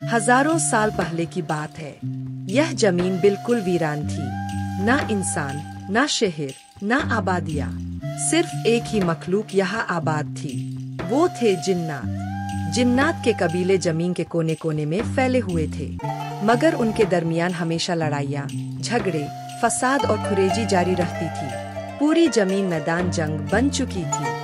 हजारों साल पहले की बात है। यह जमीन बिल्कुल वीरान थी। ना इंसान, ना शहर, ना आबादियाँ। सिर्फ एक ही मखलूक यहाँ आबाद थी। वो थे जिन्नात। जिन्नात के कबीले जमीन के कोने कोने में फैले हुए थे, मगर उनके दरमियान हमेशा लड़ाइयाँ, झगड़े, फसाद और खुरेजी जारी रहती थी। पूरी जमीन मैदान जंग बन चुकी थी।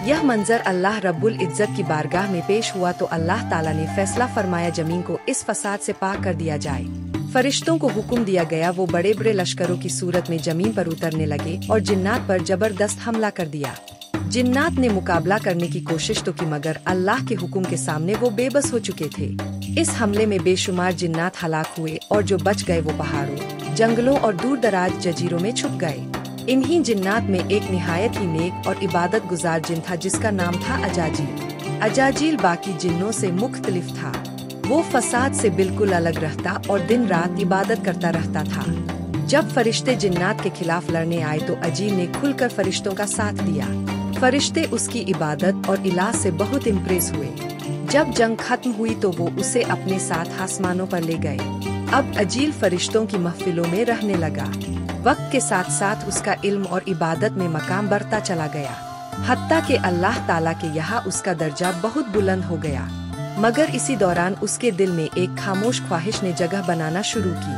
यह मंजर अल्लाह रब्बुल इज्जत की बारगाह में पेश हुआ तो अल्लाह ताला ने फैसला फरमाया जमीन को इस फसाद से पाक कर दिया जाए। फरिश्तों को हुक्म दिया गया, वो बड़े बड़े लश्करों की सूरत में जमीन पर उतरने लगे और जिन्नात पर जबरदस्त हमला कर दिया। जिन्नात ने मुकाबला करने की कोशिश तो की, मगर अल्लाह के हुक्म के सामने वो बेबस हो चुके थे। इस हमले में बेशुमार जिन्नात हलाक हुए और जो बच गए वो पहाड़ों, जंगलों और दूर दराज जजीरों में छुप गए। इन्हीं जिन्नात में एक निहायत ही नेक और इबादत गुजार जिन था, जिसका नाम था अजाजील। अजाजील बाकी जिन्नों से मुख्तलिफ था। वो फसाद से बिल्कुल अलग रहता और दिन रात इबादत करता रहता था। जब फरिश्ते जिन्नात के खिलाफ लड़ने आए तो अजील ने खुलकर फरिश्तों का साथ दिया। फरिश्ते उसकी इबादत और इलाज से बहुत इम्प्रेस हुए। जब जंग खत्म हुई तो वो उसे अपने साथ आसमानों पर ले गए। अब अजील फरिश्तों की महफिलों में रहने लगा। वक्त के साथ साथ उसका इल्म और इबादत में मकाम बढ़ता चला गया, हत्ता कि अल्लाह ताला के यहाँ उसका दर्जा बहुत बुलंद हो गया। मगर इसी दौरान उसके दिल में एक खामोश ख्वाहिश ने जगह बनाना शुरू की।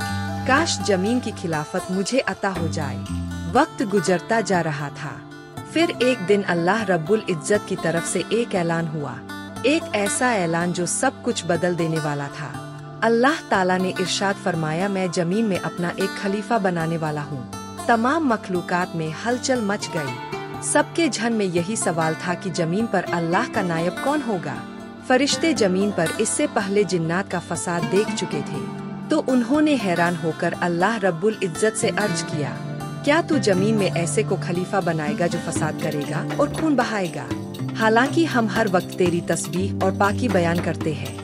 काश जमीन की खिलाफत मुझे अता हो जाए। वक्त गुजरता जा रहा था। फिर एक दिन अल्लाह रब्बुल इज्जत की तरफ से एक ऐलान हुआ, एक ऐसा ऐलान जो सब कुछ बदल देने वाला था। अल्लाह ताला ने इरशाद फरमाया, मैं जमीन में अपना एक खलीफा बनाने वाला हूँ। तमाम मखलूकात में हलचल मच गई। सबके जहन में यही सवाल था कि जमीन पर अल्लाह का नायब कौन होगा। फरिश्ते जमीन पर इससे पहले जिन्नात का फसाद देख चुके थे, तो उन्होंने हैरान होकर अल्लाह रब्बुल इज्जत से अर्ज किया, क्या तू जमीन में ऐसे को खलीफा बनाएगा जो फसाद करेगा और खून बहाएगा? हालांकि हम हर वक्त तेरी तस्बीह और पाकी बयान करते हैं।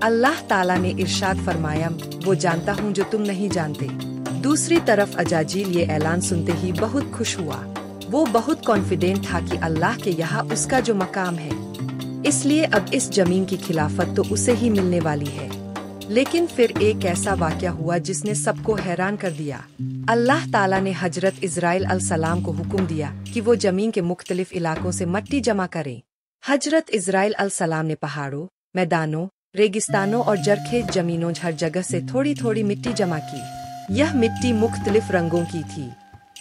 अल्लाह ताला ने इरशाद फरमाया, वो जानता हूँ जो तुम नहीं जानते। दूसरी तरफ अजाजील ये ऐलान सुनते ही बहुत खुश हुआ। वो बहुत कॉन्फिडेंट था कि अल्लाह के यहाँ उसका जो मकाम है, इसलिए अब इस जमीन की खिलाफत तो उसे ही मिलने वाली है। लेकिन फिर एक ऐसा वाक़या हुआ जिसने सबको हैरान कर दिया। अल्लाह ताला ने हजरत इज़राइल अलैहिस्सलाम को हुक्म दिया कि वो जमीन के मुख्तलिफ इलाकों से मिट्टी जमा करें। हजरत इज़राइल अलैहिस्सलाम ने पहाड़ों, मैदानों, रेगिस्तानों और जरखेज जमीनों हर जगह से थोड़ी थोड़ी मिट्टी जमा की। यह मिट्टी मुख्तलिफ रंगों की थी।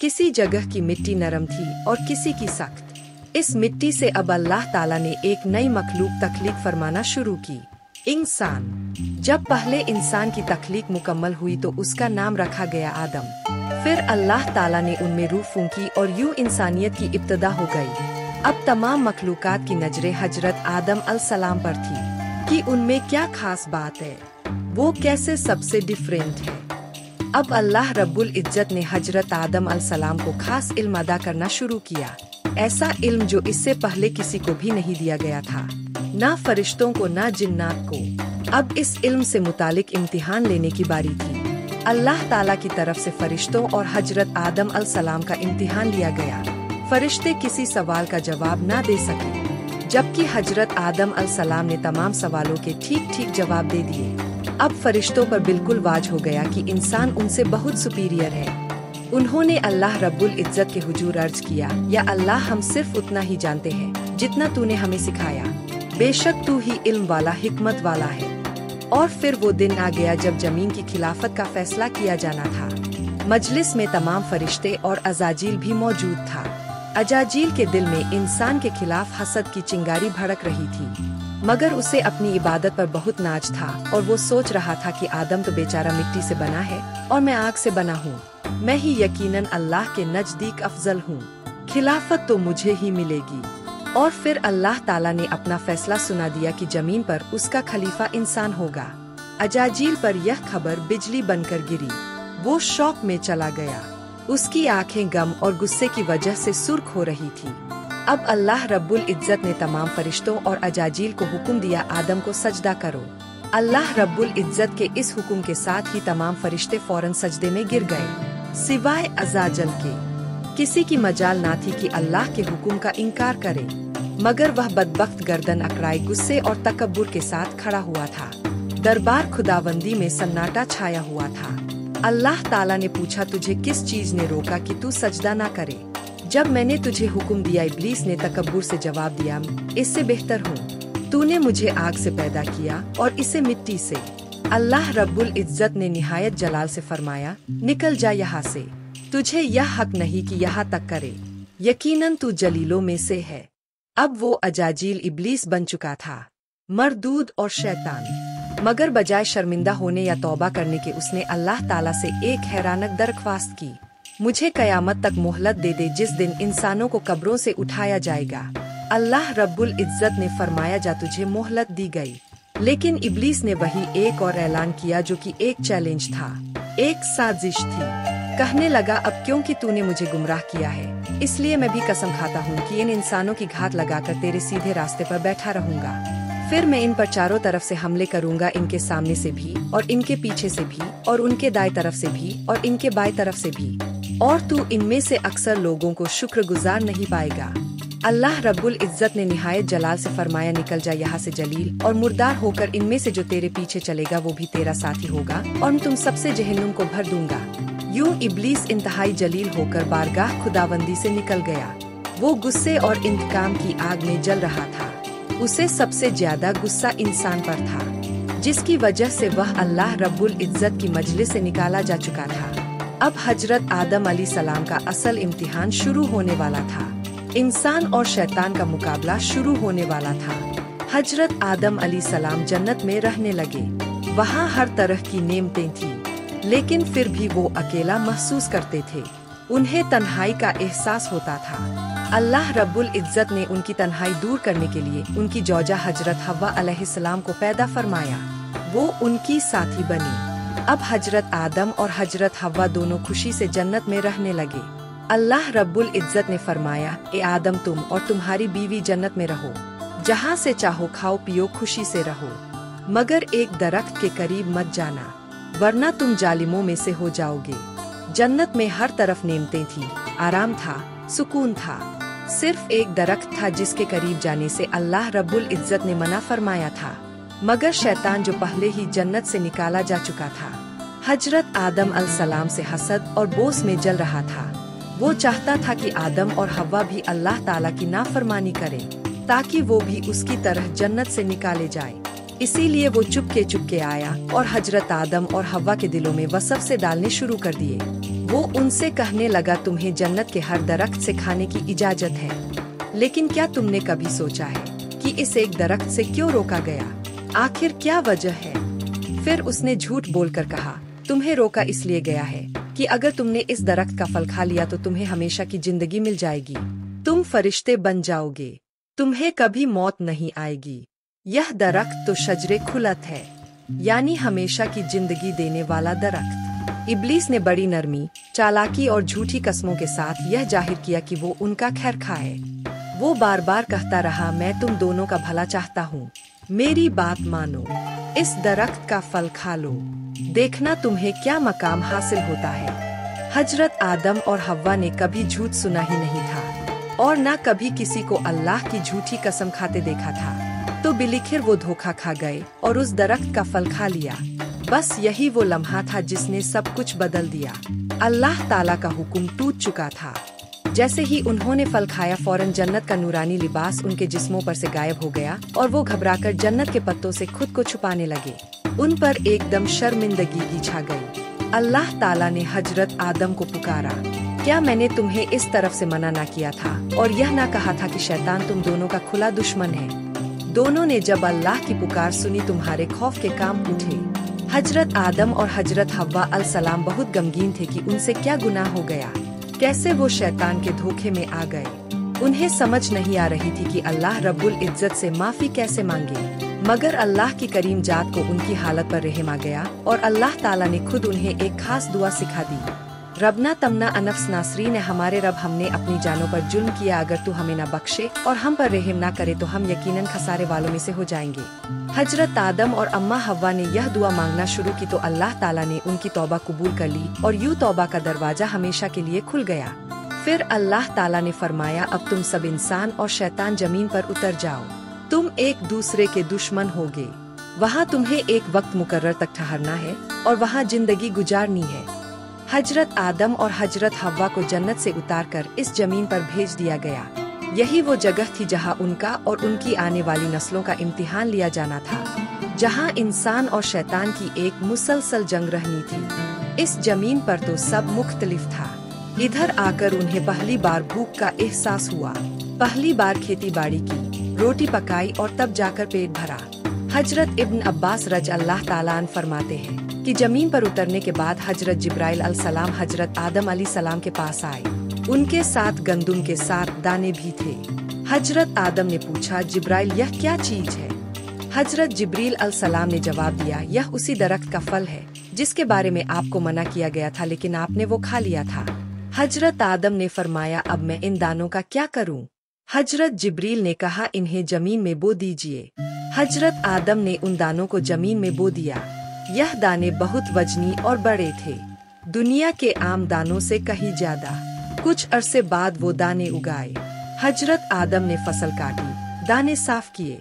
किसी जगह की मिट्टी नरम थी और किसी की सख्त। इस मिट्टी से अब अल्लाह ताला ने एक नई मखलूक तख्लीक फरमाना शुरू की, इंसान। जब पहले इंसान की तख्लीक मुकम्मल हुई तो उसका नाम रखा गया आदम। फिर अल्लाह ताला ने उनमें रूह फूंकी और यूं इंसानियत की इब्तिदा हो गई। अब तमाम मखलूकात की नजरें हजरत आदम अलैहिस्सलाम पर थी कि उनमें क्या खास बात है, वो कैसे सबसे डिफरेंट है। अब अल्लाह रब्बुल इज्जत ने हजरत आदम अलैहिस्सलाम को खास इल्म अदा करना शुरू किया। ऐसा इल्म जो इससे पहले किसी को भी नहीं दिया गया था, ना फरिश्तों को ना जिन्नात को। अब इस इल्म से मुतालिक इम्तिहान लेने की बारी थी। अल्लाह ताला की तरफ से फरिश्तों और हजरत आदम अलैहिस्सलाम का इम्तिहान लिया गया। फरिश्ते किसी सवाल का जवाब ना दे सके, जबकि हजरत आदम अलैहिस्सलाम ने तमाम सवालों के ठीक ठीक जवाब दे दिए। अब फरिश्तों पर बिल्कुल वाज हो गया कि इंसान उनसे बहुत सुपीरियर है। उन्होंने अल्लाह रब्बुल इज्जत के हुजूर अर्ज किया, या अल्लाह, हम सिर्फ उतना ही जानते हैं जितना तूने हमें सिखाया। बेशक तू ही इल्म वाला, हिकमत वाला है। और फिर वो दिन आ गया जब जमीन की खिलाफत का फैसला किया जाना था। मजलिस में तमाम फरिश्ते और अजाजील भी मौजूद था। अजाजील के दिल में इंसान के खिलाफ हसद की चिंगारी भड़क रही थी, मगर उसे अपनी इबादत पर बहुत नाज था और वो सोच रहा था कि आदम तो बेचारा मिट्टी से बना है और मैं आग से बना हूँ। मैं ही यकीनन अल्लाह के नजदीक अफजल हूँ। खिलाफत तो मुझे ही मिलेगी। और फिर अल्लाह ताला ने अपना फैसला सुना दिया कि जमीन पर उसका खलीफा इंसान होगा। अजाजील पर यह खबर बिजली बनकर गिरी। वो शौक में चला गया। उसकी आंखें गम और गुस्से की वजह से सुर्ख हो रही थी। अब अल्लाह रब्बुल इज्जत ने तमाम फरिश्तों और अजाजील को हुक्म दिया, आदम को सजदा करो। अल्लाह रब्बुल इज्जत के इस हुक्म के साथ ही तमाम फरिश्ते फौरन सजदे में गिर गए, सिवाय अजाजल के। किसी की मजाल ना थी कि अल्लाह के हुक्म का इनकार करे, मगर वह बदबख्त गर्दन अकड़ाए गुस्से और तकब्बुर के साथ खड़ा हुआ था। दरबार खुदावंदी में सन्नाटा छाया हुआ था। अल्लाह ताला ने पूछा, तुझे किस चीज ने रोका कि तू सजदा ना करे? जब मैंने तुझे हुक्म दिया। इब्लीस ने तकब्बुर से जवाब दिया, इससे बेहतर हूँ। तूने मुझे आग से पैदा किया और इसे मिट्टी से। अल्लाह रब्बुल इज्जत ने निहायत जलाल से फरमाया, निकल जा यहाँ से, तुझे यह हक नहीं कि यहाँ तक करे, यकीनन तू जलीलों में से है। अब वो अजाजील इब्लीस बन चुका था, मरदूद और शैतान। मगर बजाय शर्मिंदा होने या तौबा करने के उसने अल्लाह ताला से एक हैरानक दरख्वास्त की, मुझे कयामत तक मोहलत दे दे जिस दिन इंसानों को कब्रों से उठाया जाएगा। अल्लाह रब्बुल इज्जत ने फरमाया, जा तुझे मोहलत दी गई। लेकिन इब्लीस ने वही एक और ऐलान किया जो कि एक चैलेंज था, एक साजिश थी। कहने लगा, अब क्योंकि तूने मुझे गुमराह किया है, इसलिए मैं भी कसम खाता हूँ कि इन इंसानों की घात लगाकर तेरे सीधे रास्ते पर बैठा रहूंगा। फिर मैं इन पर चारों तरफ से हमले करूंगा, इनके सामने से भी और इनके पीछे से भी और उनके दाएं तरफ से भी और इनके बाएं तरफ से भी, और तू इनमें से अक्सर लोगों को शुक्रगुजार नहीं पाएगा। अल्लाह रब्बुल इज्जत ने निहायत जलाल से फरमाया, निकल जा यहाँ से जलील, और मुर्दार होकर इनमें से जो तेरे पीछे चलेगा वो भी तेरा साथी होगा, और मैं तुम सबसे जहन्नुम को भर दूंगा। यूं इब्लीस इंतहाई जलील होकर बारगाह खुदाबंदी से निकल गया। वो गुस्से और इंतकाम की आग में जल रहा था। उसे सबसे ज्यादा गुस्सा इंसान पर था, जिसकी वजह से वह अल्लाह रब्बुल इज्जत की मजलिस से निकाला जा चुका था। अब हजरत आदम अलैहिस्सलाम का असल इम्तिहान शुरू होने वाला था। इंसान और शैतान का मुकाबला शुरू होने वाला था। हजरत आदम अलैहिस्सलाम जन्नत में रहने लगे। वहाँ हर तरह की नेमतें थी, लेकिन फिर भी वो अकेला महसूस करते थे। उन्हें तन्हाई का एहसास होता था। अल्लाह रब्बुल इज्जत ने उनकी तन्हाई दूर करने के लिए उनकी जौजा हजरत हव्वा अलैहिस्सलाम को पैदा फरमाया। वो उनकी साथी बनी। अब हजरत आदम और हजरत हव्वा दोनों खुशी से जन्नत में रहने लगे। अल्लाह रब्बुल इज्जत ने फरमाया, ए आदम, तुम और तुम्हारी बीवी जन्नत में रहो, जहाँ से चाहो खाओ पियो, खुशी से रहो, मगर एक दरख्त के करीब मत जाना, वरना तुम जालिमों में से हो जाओगे। जन्नत में हर तरफ नेमतें थी, आराम था, सुकून था। सिर्फ एक दरख्त था जिसके करीब जाने से अल्लाह रब्बुल इज्जत ने मना फरमाया था। मगर शैतान जो पहले ही जन्नत से निकाला जा चुका था, हजरत आदम अलैहिस्सलाम से हसद और बोस में जल रहा था। वो चाहता था कि आदम और हव्वा भी अल्लाह ताला की नाफरमानी करें, ताकि वो भी उसकी तरह जन्नत से निकाले जाए। इसीलिए वो चुपके आया और हजरत आदम और हव्वा के दिलों में वसवसे डालने शुरू कर दिए। वो उनसे कहने लगा, तुम्हें जन्नत के हर दरख्त से खाने की इजाजत है, लेकिन क्या तुमने कभी सोचा है कि इस एक दरख्त से क्यों रोका गया? आखिर क्या वजह है? फिर उसने झूठ बोलकर कहा, तुम्हें रोका इसलिए गया है कि अगर तुमने इस दरख्त का फल खा लिया तो तुम्हें हमेशा की जिंदगी मिल जाएगी, तुम फरिश्ते बन जाओगे, तुम्हें कभी मौत नहीं आएगी। यह दरख्त तो शजरे खुलत है, यानी हमेशा की जिंदगी देने वाला दरख्त। इब्लीस ने बड़ी नरमी, चालाकी और झूठी कस्मों के साथ यह जाहिर किया कि वो उनका खैर खाए। वो बार बार कहता रहा, मैं तुम दोनों का भला चाहता हूँ, मेरी बात मानो, इस दरख्त का फल खा लो, देखना तुम्हें क्या मकाम हासिल होता है। हजरत आदम और हव्वा ने कभी झूठ सुना ही नहीं था और न कभी किसी को अल्लाह की झूठी कसम खाते देखा था। तो बिलिखिर वो धोखा खा गए और उस दरख्त का फल खा लिया। बस यही वो लम्हा था जिसने सब कुछ बदल दिया। अल्लाह ताला का हुक्म टूट चुका था। जैसे ही उन्होंने फल खाया, फौरन जन्नत का नूरानी लिबास उनके जिस्मों पर से गायब हो गया और वो घबराकर जन्नत के पत्तों से खुद को छुपाने लगे। उन पर एकदम शर्मिंदगी की छा गई। अल्लाह ताला ने हजरत आदम को पुकारा, क्या मैंने तुम्हें इस तरफ से मना ना किया था और यह ना कहा था कि शैतान तुम दोनों का खुला दुश्मन है? दोनों ने जब अल्लाह की पुकार सुनी, तुम्हारे खौफ के काम उठे। हजरत आदम और हजरत हव्वा अलैहिस्सलाम बहुत गमगीन थे कि उनसे क्या गुनाह हो गया, कैसे वो शैतान के धोखे में आ गए। उन्हें समझ नहीं आ रही थी कि अल्लाह रब्बुल इज्जत से माफी कैसे मांगे, मगर अल्लाह की करीम जात को उनकी हालत पर रहम आ गया और अल्लाह ताला ने खुद उन्हें एक खास दुआ सिखा दी। रबना तमना अनफ्स नासरीन, हमारे रब, हमने अपनी जानों पर जुल्म किया, अगर तू हमें ना बख्शे और हम पर रहम ना करे तो हम यकीनन खसारे वालों में से हो जाएंगे। हजरत आदम और अम्मा हव्वा ने यह दुआ मांगना शुरू की तो अल्लाह ताला ने उनकी तौबा कबूल कर ली और यूं तौबा का दरवाजा हमेशा के लिए खुल गया। फिर अल्लाह ताला ने फरमाया, अब तुम सब इंसान और शैतान जमीन पर उतर जाओ, तुम एक दूसरे के दुश्मन होगे। वहाँ तुम्हें एक वक्त मुकर्रर तक ठहरना है और वहाँ जिंदगी गुजारनी है। हजरत आदम और हजरत हव्वा को जन्नत से उतारकर इस जमीन पर भेज दिया गया। यही वो जगह थी जहाँ उनका और उनकी आने वाली नस्लों का इम्तिहान लिया जाना था, जहाँ इंसान और शैतान की एक मुसलसल जंग रहनी थी। इस जमीन पर तो सब मुख्तलिफ था। इधर आकर उन्हें पहली बार भूख का एहसास हुआ, पहली बार खेती बाड़ी की, रोटी पकाई और तब जाकर पेट भरा। हजरत इब्न अब्बास रज अल्लाह ताला अन्हु फरमाते हैं कि जमीन पर उतरने के बाद हजरत जिब्राइल अलैहिस्सलाम हजरत आदम अलैहिस्सलाम के पास आए। उनके साथ गंदुम के 7 दाने भी थे। हजरत आदम ने पूछा, जिब्राइल यह क्या चीज है? हजरत जिब्रील अलैहिस्सलाम ने जवाब दिया, यह उसी दरख्त का फल है जिसके बारे में आपको मना किया गया था, लेकिन आपने वो खा लिया था। हजरत आदम ने फरमाया, अब मैं इन दानों का क्या करूं? हजरत जिब्रील ने कहा, इन्हें जमीन में बो दीजिए। हजरत आदम ने उन दानों को जमीन में बो दिया। यह दाने बहुत वजनी और बड़े थे, दुनिया के आम दानों से कहीं ज्यादा। कुछ अरसे बाद वो दाने उगाए। हजरत आदम ने फसल काटी, दाने साफ किए,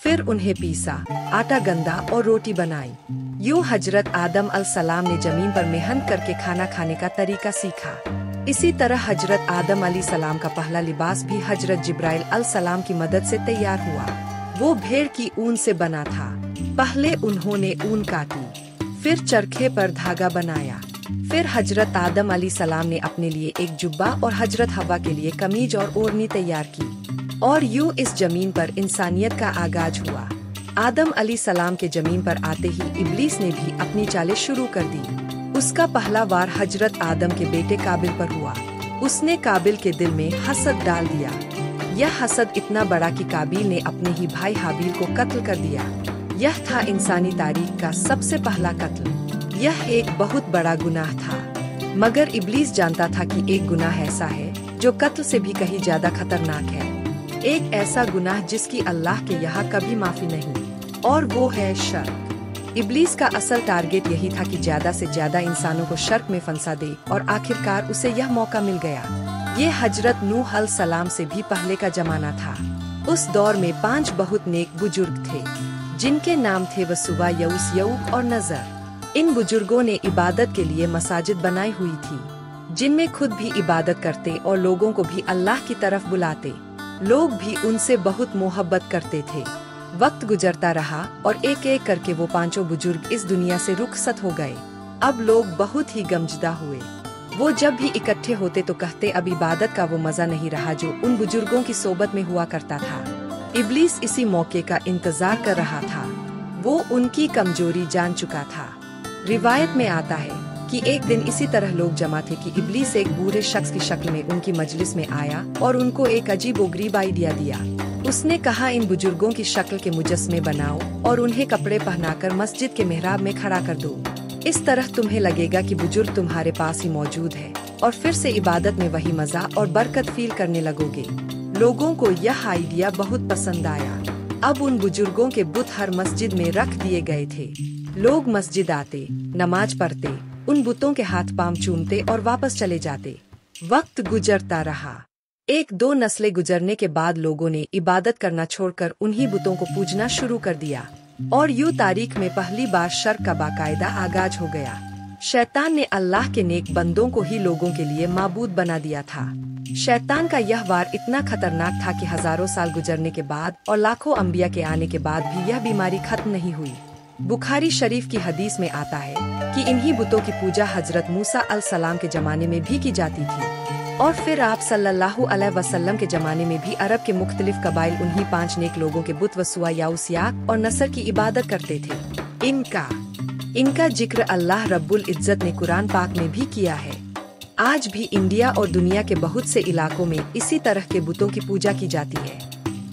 फिर उन्हें पीसा, आटा गंदा और रोटी बनाई। यूं हजरत आदम अलैहिस्सलाम ने जमीन पर मेहनत करके खाना खाने का तरीका सीखा। इसी तरह हजरत आदम अलैहिस्सलाम का पहला लिबास भी हजरत जिब्राइल अलैहिस्सलाम की मदद से तैयार हुआ। वो भेड़ की ऊन से बना था। पहले उन्होंने ऊन काटी, फिर चरखे पर धागा बनाया। फिर हजरत आदम अलैहिस्सलाम ने अपने लिए एक जुब्बा और हजरत हव्वा के लिए कमीज और ओढ़नी तैयार की। और यूं इस जमीन पर इंसानियत का आगाज हुआ। आदम अलैहिस्सलाम के जमीन पर आते ही इब्लीस ने भी अपनी चालें शुरू कर दी। उसका पहला वार हजरत आदम के बेटे काबिल पर हुआ। उसने काबिल के दिल में हसद डाल दिया। यह हसद इतना बड़ा कि काबिल ने अपने ही भाई हाबिल को कत्ल कर दिया। यह था इंसानी तारीख का सबसे पहला कत्ल। यह एक बहुत बड़ा गुनाह था, मगर इब्लीस जानता था कि एक गुनाह ऐसा है जो कत्ल से भी कहीं ज्यादा खतरनाक है। एक ऐसा गुनाह जिसकी अल्लाह के यहाँ कभी माफी नहीं, और वो है शर्क। इब्लीस का असल टारगेट यही था कि ज्यादा से ज्यादा इंसानों को शर्क में फंसा दे, और आखिरकार उसे यह मौका मिल गया। ये हजरत नूह अलैहिस्सलाम से भी पहले का जमाना था। उस दौर में 5 बहुत नेक बुजुर्ग थे, जिनके नाम थे वसुवा, यऊस, यऊक और नजर। इन बुजुर्गों ने इबादत के लिए मसाजिद बनाई हुई थी, जिनमें खुद भी इबादत करते और लोगों को भी अल्लाह की तरफ बुलाते। लोग भी उनसे बहुत मोहब्बत करते थे। वक्त गुजरता रहा और एक एक करके वो 5 बुजुर्ग इस दुनिया से रुखसत हो गए। अब लोग बहुत ही गमजदा हुए। वो जब भी इकट्ठे होते तो कहते, अब इबादत का वो मजा नहीं रहा जो उन बुजुर्गों की सोबत में हुआ करता था। इब्लीस इसी मौके का इंतजार कर रहा था। वो उनकी कमजोरी जान चुका था। रिवायत में आता है कि एक दिन इसी तरह लोग जमा थे कि इब्लीस एक बूढ़े शख्स की शक्ल में उनकी मजलिस में आया और उनको एक अजीबोगरीब आइडिया दिया। उसने कहा, इन बुजुर्गों की शक्ल के मुजस्समे बनाओ और उन्हें कपड़े पहनाकर मस्जिद के मेहराब में खड़ा कर दो। इस तरह तुम्हें लगेगा कि बुजुर्ग तुम्हारे पास ही मौजूद है, और फिर से इबादत में वही मजा और बरकत फील करने लगोगे। लोगों को यह आइडिया बहुत पसंद आया। अब उन बुजुर्गों के बुत हर मस्जिद में रख दिए गए थे। लोग मस्जिद आते, नमाज पढ़ते, उन बुतों के हाथ पांव चूमते और वापस चले जाते। वक्त गुजरता रहा। 1-2 नस्लें गुजरने के बाद लोगों ने इबादत करना छोड़कर उन्हीं बुतों को पूजना शुरू कर दिया, और यूं तारीख में पहली बार शर्क का बाकायदा आगाज हो गया। शैतान ने अल्लाह के नेक बंदों को ही लोगों के लिए माबूद बना दिया था। शैतान का यह वार इतना खतरनाक था कि हजारों साल गुजरने के बाद और लाखों अंबिया के आने के बाद भी यह बीमारी खत्म नहीं हुई। बुखारी शरीफ की हदीस में आता है कि इन्हीं बुतों की पूजा हजरत मूसा अलैहिस्सलाम के जमाने में भी की जाती थी, और फिर आप सल्लल्लाहु अलैहि वसल्लम के जमाने में भी अरब के मुख्तलिफ कबाइल उन्हीं 5 नेक लोगों के बुत वसुआ, याऊस, याक और नसर की इबादत करते थे। इनका जिक्र अल्लाह रब्बुल इज्जत ने कुरान पाक में भी किया है। आज भी इंडिया और दुनिया के बहुत से इलाकों में इसी तरह के बुतों की पूजा की जाती है।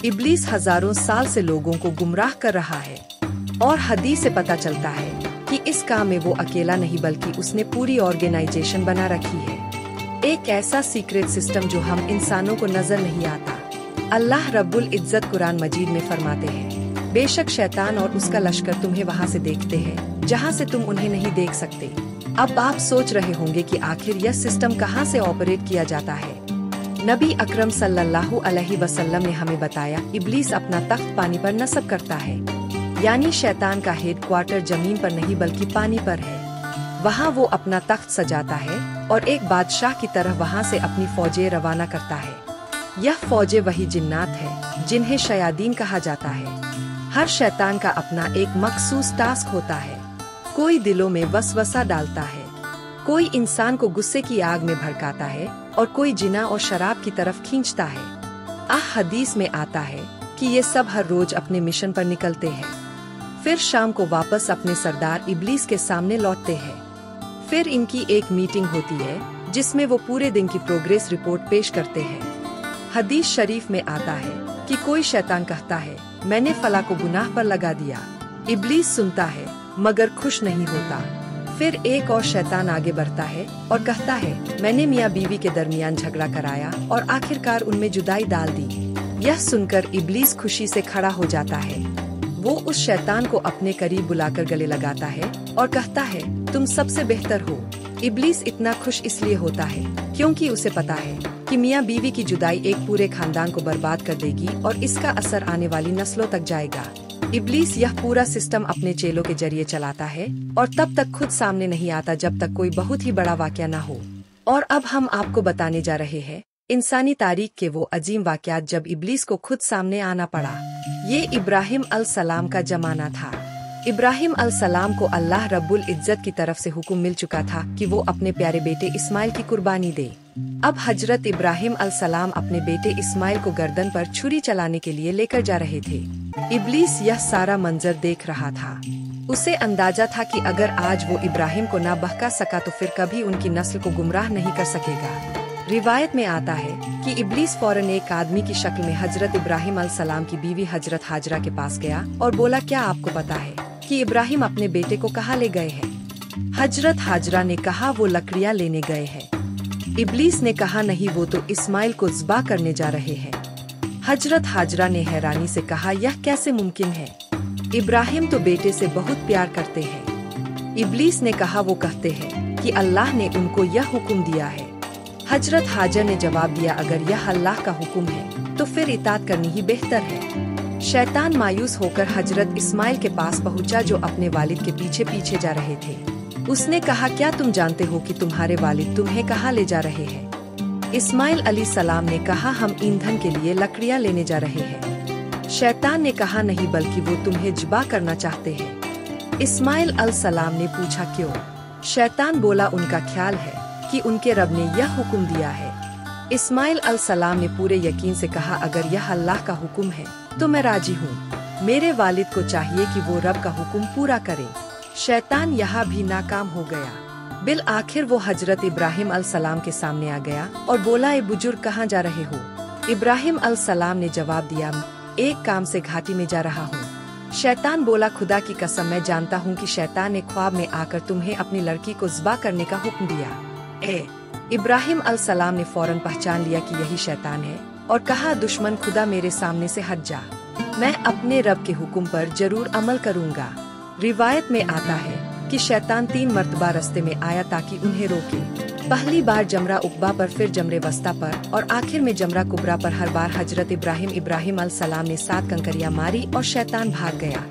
इब्लीस हजारों साल से लोगों को गुमराह कर रहा है, और हदीस से पता चलता है कि इस काम में वो अकेला नहीं बल्कि उसने पूरी ऑर्गेनाइजेशन बना रखी है। एक ऐसा सीक्रेट सिस्टम जो हम इंसानों को नजर नहीं आता। अल्लाह रब्बुल इज्जत कुरान मजीद में फरमाते हैं, बेशक शैतान और उसका लश्कर तुम्हें वहाँ से देखते हैं जहाँ से तुम उन्हें नहीं देख सकते। अब आप सोच रहे होंगे कि आखिर यह सिस्टम कहाँ से ऑपरेट किया जाता है। नबी अकरम सल्लल्लाहु अलैहि वसल्लम ने हमें बताया, इब्लीस अपना तख्त पानी पर नस्ब करता है। यानी शैतान का हेड क्वार्टर जमीन पर नहीं बल्कि पानी पर है। वहाँ वो अपना तख्त सजाता है और एक बादशाह की तरह वहाँ से अपनी फौजें रवाना करता है। यह फौजें वही जिन्नात है जिन्हें शयादीन कहा जाता है। हर शैतान का अपना एक मखसूस टास्क होता है। कोई दिलों में वसवसा डालता है, कोई इंसान को गुस्से की आग में भड़काता है और कोई जिना और शराब की तरफ खींचता है। हदीस में आता है कि ये सब हर रोज अपने मिशन पर निकलते हैं, फिर शाम को वापस अपने सरदार इब्लीस के सामने लौटते हैं। फिर इनकी एक मीटिंग होती है जिसमें वो पूरे दिन की प्रोग्रेस रिपोर्ट पेश करते हैं। हदीस शरीफ में आता है कि कोई शैतान कहता है मैंने फला को गुनाह पर लगा दिया। इब्लीस सुनता है मगर खुश नहीं होता। फिर एक और शैतान आगे बढ़ता है और कहता है मैंने मियाँ बीवी के दरमियान झगड़ा कराया और आखिरकार उनमें जुदाई डाल दी। यह सुनकर इब्लीस खुशी से खड़ा हो जाता है। वो उस शैतान को अपने करीब बुलाकर गले लगाता है और कहता है तुम सबसे बेहतर हो। इब्लीस इतना खुश इसलिए होता है क्योंकि उसे पता है कि मियाँ बीवी की जुदाई एक पूरे खानदान को बर्बाद कर देगी और इसका असर आने वाली नस्लों तक जाएगा। इब्लीस यह पूरा सिस्टम अपने चेलों के जरिए चलाता है और तब तक खुद सामने नहीं आता जब तक कोई बहुत ही बड़ा वाकया न हो। और अब हम आपको बताने जा रहे हैं इंसानी तारीख के वो अजीम वाकयात जब इब्लीस को खुद सामने आना पड़ा। ये इब्राहिम अलसलाम का जमाना था। इब्राहिम अलसलाम को अल्लाह रब्बुल इज्जत की तरफ से हुक्म मिल चुका था कि वो अपने प्यारे बेटे इस्माइल की कुर्बानी दे। अब हजरत इब्राहिम अलसलाम अपने बेटे इस्माइल को गर्दन पर छुरी चलाने के लिए लेकर जा रहे थे। इब्लीस यह सारा मंजर देख रहा था। उसे अंदाजा था कि अगर आज वो इब्राहिम को ना बहका सका तो फिर कभी उनकी नस्ल को गुमराह नहीं कर सकेगा। रिवायत में आता है कि इब्लीस फौरन एक आदमी की शक्ल में हजरत इब्राहिम अलसलाम की बीवी हजरत हाजरा के पास गया और बोला क्या आपको पता है कि इब्राहिम अपने बेटे को कहाँ ले गए हैं? हजरत हाजरा ने कहा वो लकड़ियाँ लेने गए हैं। इब्लीस ने कहा नहीं, वो तो इस्माइल को ज़िबा करने जा रहे हैं। हजरत हाजरा ने हैरानी से कहा यह कैसे मुमकिन है? इब्राहिम तो बेटे से बहुत प्यार करते हैं। इब्लीस ने कहा वो कहते हैं कि अल्लाह ने उनको यह हुक्म दिया है। हजरत हाजर ने जवाब दिया अगर यह अल्लाह का हुक्म है तो फिर इताअत करनी ही बेहतर है। शैतान मायूस होकर हजरत इस्माइल के पास पहुंचा जो अपने वालिद के पीछे पीछे जा रहे थे। उसने कहा क्या तुम जानते हो कि तुम्हारे वालिद तुम्हें कहाँ ले जा रहे हैं? इस्माइल अलैहिस्सलाम ने कहा हम ईंधन के लिए लकड़ियाँ लेने जा रहे हैं। शैतान ने कहा नहीं, बल्कि वो तुम्हें ज़िबा करना चाहते हैं। इस्माइल अलैहिस्सलाम ने पूछा क्यों? शैतान बोला उनका ख्याल है कि उनके रब ने यह हुक्म दिया है। इस्माइल अलैहिस्सलाम ने पूरे यकीन से कहा अगर यह अल्लाह का हुक्म है तो मैं राजी हूँ। मेरे वालिद को चाहिए कि वो रब का हुक्म पूरा करे। शैतान यहाँ भी नाकाम हो गया। बिल आखिर वो हजरत इब्राहिम अलैहिस्सलाम के सामने आ गया और बोला ए बुजुर्ग कहाँ जा रहे हो? इब्राहिम अलैहिस्सलाम ने जवाब दिया एक काम से घाटी में जा रहा हूँ। शैतान बोला खुदा की कसम मैं जानता हूँ कि शैतान ने ख्वाब में आकर तुम्हें अपनी लड़की को ज़िबा करने का हुक्म दिया। इब्राहिम अलैहिस्सलाम ने फौरन पहचान लिया कि यही शैतान है और कहा दुश्मन खुदा मेरे सामने से हट जा, मैं अपने रब के हुक्म पर जरूर अमल करूँगा। रिवायत में आता है कि शैतान 3 मर्तबा रास्ते में आया ताकि उन्हें रोके। पहली बार जमरा उकबा पर, फिर जमरे वस्ता पर और आखिर में जमरा कुबरा पर। हर बार हजरत इब्राहिम अलैहिस्सलाम ने 7 कंकरियां मारी और शैतान भाग गया।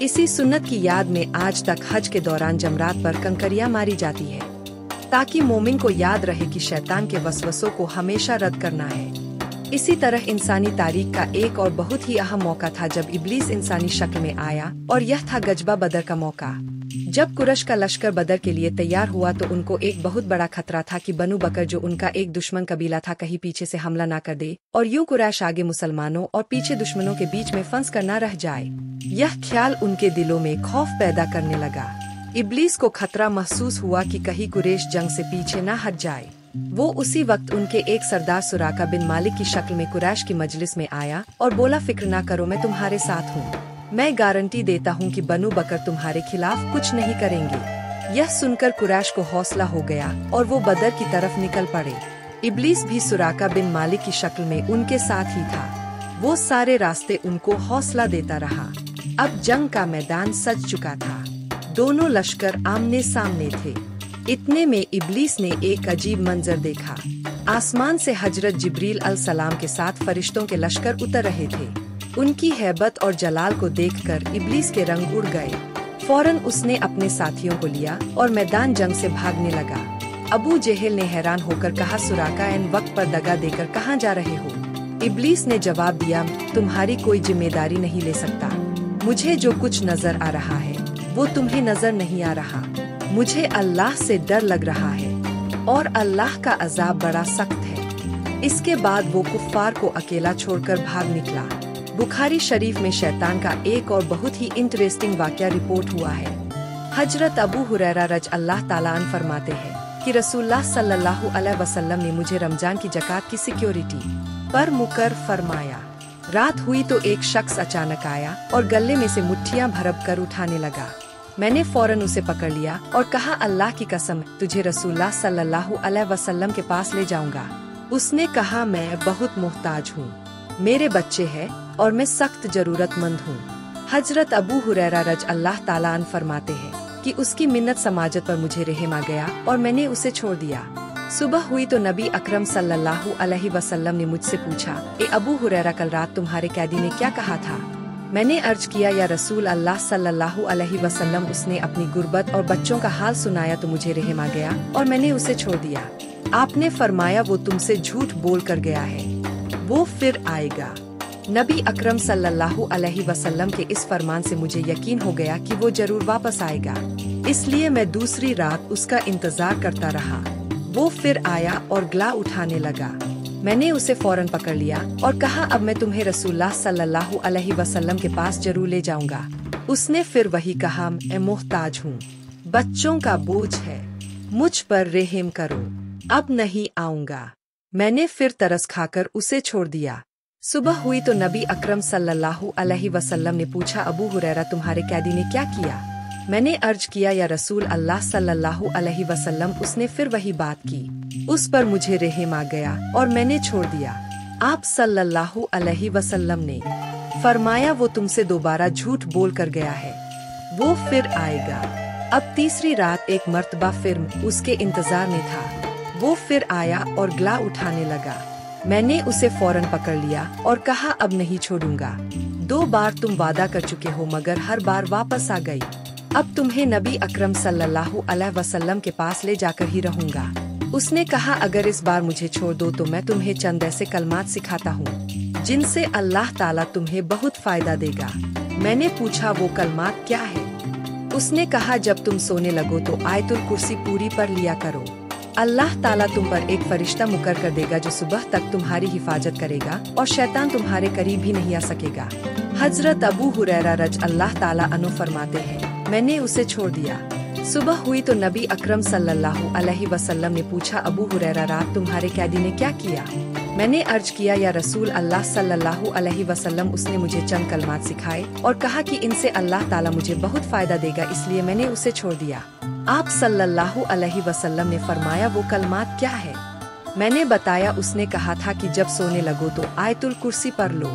इसी सुन्नत की याद में आज तक हज के दौरान जमरात पर कंकरियां मारी जाती है ताकि मोमिन को याद रहे कि शैतान के वसवसों को हमेशा रद्द करना है। इसी तरह इंसानी तारीख का एक और बहुत ही अहम मौका था जब इब्लीस इंसानी शक्ल में आया और यह था गजबा बदर का मौका। जब कुरैश का लश्कर बदर के लिए तैयार हुआ तो उनको एक बहुत बड़ा खतरा था कि बनु बकर जो उनका एक दुश्मन कबीला था कहीं पीछे से हमला ना कर दे और यूं कुरैश आगे मुसलमानों और पीछे दुश्मनों के बीच में फंस कर ना रह जाए। यह ख्याल उनके दिलों में खौफ पैदा करने लगा। इब्लीस को खतरा महसूस हुआ कि कहीं कुरैश जंग से पीछे न हट जाए। वो उसी वक्त उनके एक सरदार सुराका बिन मालिक की शक्ल में कुरैश की मजलिस में आया और बोला फिक्र ना करो, मैं तुम्हारे साथ हूँ। मैं गारंटी देता हूँ कि बनु बकर तुम्हारे खिलाफ कुछ नहीं करेंगे। यह सुनकर कुरैश को हौसला हो गया और वो बदर की तरफ निकल पड़े। इब्लीस भी सुराका बिन मालिक की शक्ल में उनके साथ ही था। वो सारे रास्ते उनको हौसला देता रहा। अब जंग का मैदान सज चुका था। दोनों लश्कर आमने सामने थे। इतने में इब्लीस ने एक अजीब मंजर देखा। आसमान से हजरत जिब्रील अलैहिस्सलाम के साथ फरिश्तों के लश्कर उतर रहे थे। उनकी हैबत और जलाल को देखकर इब्लीस के रंग उड़ गए। फौरन उसने अपने साथियों को लिया और मैदान जंग से भागने लगा। अबू जेहल ने हैरान होकर कहा, सुराका, इन वक्त पर दगा देकर कहाँ जा रहे हो? इब्लीस ने जवाब दिया, तुम्हारी कोई जिम्मेदारी नहीं ले सकता। मुझे जो कुछ नजर आ रहा है वो तुम्हें नजर नहीं आ रहा। मुझे अल्लाह से डर लग रहा है और अल्लाह का अजाब बड़ा सख्त है। इसके बाद वो कुफ्फार को अकेला छोड़कर भाग निकला। बुखारी शरीफ में शैतान का एक और बहुत ही इंटरेस्टिंग वाकया रिपोर्ट हुआ है। हजरत अबू हुरैरा रज़ अल्लाह ताला अन्हु फरमाते हैं कि रसूलुल्लाह सल्लल्लाहु अलैहि वसल्लम ने मुझे रमजान की ज़कात की सिक्योरिटी पर मुकर फरमाया। रात हुई तो एक शख्स अचानक आया और गले में से मुट्ठियां भरप कर उठाने लगा। मैंने फौरन उसे पकड़ लिया और कहा, अल्लाह की कसम, तुझे रसूलुल्लाह सल्लल्लाहु अलैहि वसल्लम के पास ले जाऊंगा। उसने कहा, मैं बहुत मोहताज हूँ, मेरे बच्चे हैं और मैं सख्त जरूरतमंद हूँ। हजरत अबू हुरैरा रज़ अल्लाह ताला अन्हु फरमाते हैं कि उसकी मिन्नत समाजत पर मुझे रहम आ गया और मैंने उसे छोड़ दिया। सुबह हुई तो नबी अकरम सल्लल्लाहु अलैहि वसल्लम ने मुझसे पूछा, ए अबू हुरैरा, कल रात तुम्हारे कैदी ने क्या कहा था? मैंने अर्ज किया, या रसूल अल्लाह सल्लल्लाहु अलैहि वसल्लम, उसने अपनी गुर्बत और बच्चों का हाल सुनाया तो मुझे रहम आ गया और मैंने उसे छोड़ दिया। आपने फरमाया, वो तुमसे झूठ बोल कर गया है, वो फिर आएगा। नबी अकरम सल्लल्लाहु अलैहि वसल्लम के इस फरमान से मुझे यकीन हो गया कि वो जरूर वापस आएगा, इसलिए मैं दूसरी रात उसका इंतजार करता रहा। वो फिर आया और गला उठाने लगा। मैंने उसे फौरन पकड़ लिया और कहा, अब मैं तुम्हें रसूलुल्लाह सल्लल्लाहु अलैहि वसल्लम के पास जरूर ले जाऊंगा। उसने फिर वही कहा, मैं मोहताज हूँ, बच्चों का बोझ है, मुझ पर रहम करो, अब नहीं आऊंगा। मैंने फिर तरस खाकर उसे छोड़ दिया। सुबह हुई तो नबी अकरम सल्लल्लाहु अलैहि वसल्लम ने पूछा, अबू हुरैरा, तुम्हारे कैदी ने क्या किया? मैंने अर्ज किया, या रसूल अल्लाह सल्लल्लाहु अलैहि वसल्लम, उसने फिर वही बात की, उस पर मुझे रहम आ गया और मैंने छोड़ दिया। आप सल्लल्लाहु अलैहि वसल्लम ने फरमाया, वो तुमसे दोबारा झूठ बोल कर गया है, वो फिर आएगा। अब तीसरी रात एक मर्तबा फिर उसके इंतजार में था। वो फिर आया और गला उठाने लगा। मैंने उसे फौरन पकड़ लिया और कहा, अब नहीं छोड़ूंगा। 2 बार तुम वादा कर चुके हो मगर हर बार वापस आ गई। अब तुम्हें नबी अकरम सल्लल्लाहु अलैहि वसल्लम के पास ले जाकर ही रहूंगा। उसने कहा, अगर इस बार मुझे छोड़ दो तो मैं तुम्हें चंद ऐसे कलमात सिखाता हूँ जिनसे अल्लाह ताला तुम्हें बहुत फायदा देगा। मैंने पूछा, वो कलमात क्या है? उसने कहा, जब तुम सोने लगो तो आयतुल कुर्सी पूरी पर लिया करो। अल्लाह ताला तुम पर एक फरिश्ता मुकर कर देगा जो सुबह तक तुम्हारी हिफाजत करेगा और शैतान तुम्हारे करीब भी नहीं आ सकेगा। हजरत अबू हुरैरा रज़ अल्लाह ताला अन्हु फरमाते हैं, मैंने उसे छोड़ दिया। सुबह हुई तो नबी अकरम सल्लल्लाहु अलैहि वसल्लम ने पूछा, अबू हुरैरा, रात तुम्हारे कैदी ने क्या किया? मैंने अर्ज किया, या रसूल अल्लाह सल्लल्लाहु अलैहि वसल्लम, उसने मुझे चंद कलमात सिखाए और कहा कि इनसे अल्लाह ताला मुझे बहुत फायदा देगा, इसलिए मैंने उसे छोड़ दिया। आप सल्लल्लाहु अलैहि वसल्लम ने फरमाया, वो कलमात क्या है? मैंने बताया। उसने कहा था कि जब सोने लगो तो आयतुल कुर्सी पर लो,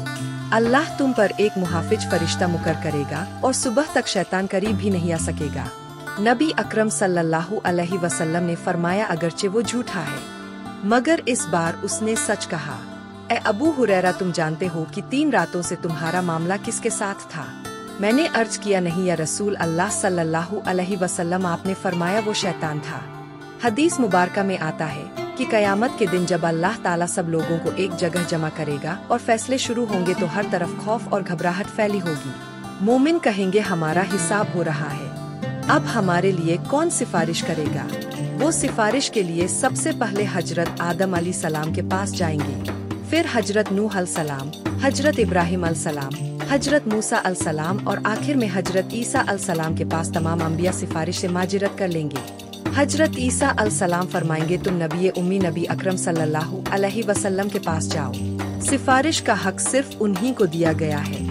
अल्लाह तुम पर एक मुहाफिज फरिश्ता मुकर करेगा और सुबह तक शैतान करीब भी नहीं आ सकेगा। नबी अकरम सल्लल्लाहु अलैहि वसल्लम ने फरमाया, अगरचे वो झूठा है मगर इस बार उसने सच कहा। ए अबू हुरैरा, तुम जानते हो कि 3 रातों से तुम्हारा मामला किसके साथ था? मैंने अर्ज किया, नहीं या रसूल अल्लाह सल्लल्लाहु अलैहि वसल्लम। आपने फरमाया, वो शैतान था। हदीस मुबारका में आता है कि कयामत के दिन जब अल्लाह ताला सब लोगों को एक जगह जमा करेगा और फैसले शुरू होंगे तो हर तरफ खौफ और घबराहट फैली होगी। मोमिन कहेंगे, हमारा हिसाब हो रहा है, अब हमारे लिए कौन सिफारिश करेगा? वो सिफारिश के लिए सबसे पहले हजरत आदम अलैहिस्सलाम के पास जाएंगे, फिर हजरत नूह अलैहिस्सलाम, हजरत इब्राहिम अलैहिस्सलाम, हजरत मूसा अलैहिस्सलाम और आखिर में हजरत ईसा अलैहिस्सलाम के पास तमाम अंबिया सिफारिश से माजिरत कर लेंगे। हजरत ईसा अलैहिस्सलाम फरमाएंगे, तुम नबी उम्मी नबी अकरम सल्लल्लाहु अलैहि वसल्लम के पास जाओ, सिफारिश का हक सिर्फ उन्हीं को दिया गया है।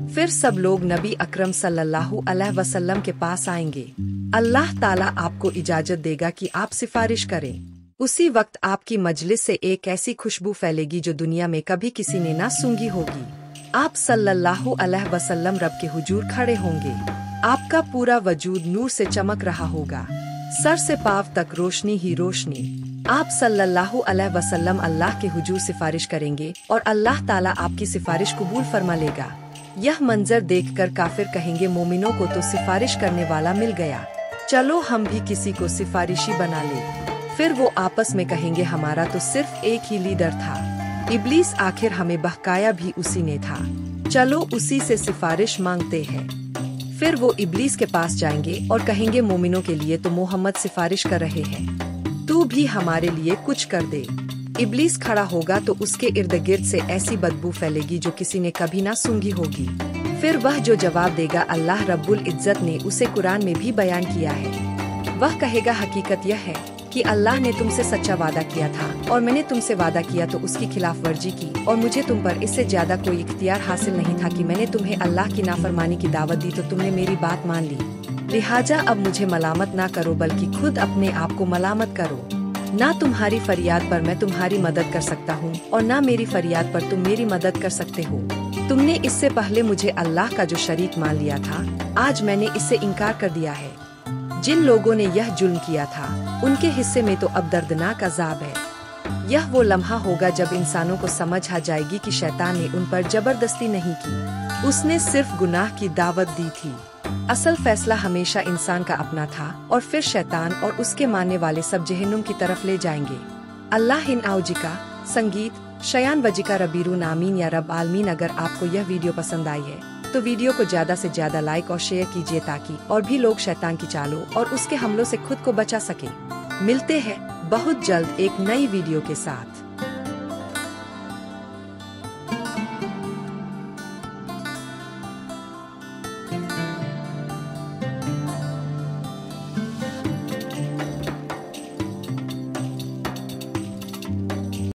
फिर सब लोग नबी अकरम सल्लल्लाहु अलैहि वसल्लम के पास आएंगे। अल्लाह ताला आपको इजाजत देगा कि आप सिफारिश करें। उसी वक्त आपकी मजलिस से एक ऐसी खुशबू फैलेगी जो दुनिया में कभी किसी ने ना सूंघी होगी। आप सल्लल्लाहु अलैहि वसल्लम रब के हुजूर खड़े होंगे। आपका पूरा वजूद नूर से चमक रहा होगा, सर से पांव तक रोशनी ही रोशनी। आप सल्लल्लाहु अलैहि वसल्लम अल्लाह के हुजूर सिफारिश करेंगे और अल्लाह ताला आपकी सिफारिश कबूल फरमा लेगा। यह मंजर देखकर काफिर कहेंगे मोमिनों को तो सिफारिश करने वाला मिल गया, चलो हम भी किसी को सिफारिशी बना ले। फिर वो आपस में कहेंगे हमारा तो सिर्फ एक ही लीडर था, इब्लीस आखिर हमें बहकाया भी उसी ने था, चलो उसी से सिफारिश मांगते हैं। फिर वो इब्लीस के पास जाएंगे और कहेंगे मोमिनों के लिए तो मोहम्मद सिफारिश कर रहे हैं, तू भी हमारे लिए कुछ कर दे। इब्लीस खड़ा होगा तो उसके इर्द गिर्द से ऐसी बदबू फैलेगी जो किसी ने कभी ना सूंघी होगी। फिर वह जो जवाब देगा अल्लाह रब्बुल इज्जत ने उसे कुरान में भी बयान किया है। वह कहेगा हकीकत यह है कि अल्लाह ने तुमसे सच्चा वादा किया था और मैंने तुमसे वादा किया तो उसकी खिलाफ वर्जी की, और मुझे तुम पर इससे ज्यादा कोई इख्तियार हासिल नहीं था कि मैंने तुम्हें अल्लाह की नाफरमानी की दावत दी तो तुमने मेरी बात मान ली। लिहाजा अब मुझे मलामत ना करो बल्कि खुद अपने आप को मलामत करो। ना तुम्हारी फरियाद पर मैं तुम्हारी मदद कर सकता हूँ और ना मेरी फरियाद पर तुम मेरी मदद कर सकते हो। तुमने इससे पहले मुझे अल्लाह का जो शरीक मान लिया था, आज मैंने इससे इनकार कर दिया है। जिन लोगों ने यह जुल्म किया था उनके हिस्से में तो अब दर्दनाक अजाब है। यह वो लम्हा होगा जब इंसानों को समझ आ जाएगी कि शैतान ने उन पर जबरदस्ती नहीं की, उसने सिर्फ गुनाह की दावत दी थी। असल फैसला हमेशा इंसान का अपना था और फिर शैतान और उसके मानने वाले सब जहन्नुम की तरफ ले जाएंगे। अल्लाह इन आओजिका संगीत शयान वजिका रबीरू नामीन या रब आलमीन। अगर आपको यह वीडियो पसंद आई है तो वीडियो को ज्यादा से ज्यादा लाइक और शेयर कीजिए ताकि और भी लोग शैतान की चालों और उसके हमलों से खुद को बचा सके। मिलते हैं बहुत जल्द एक नई वीडियो के साथ।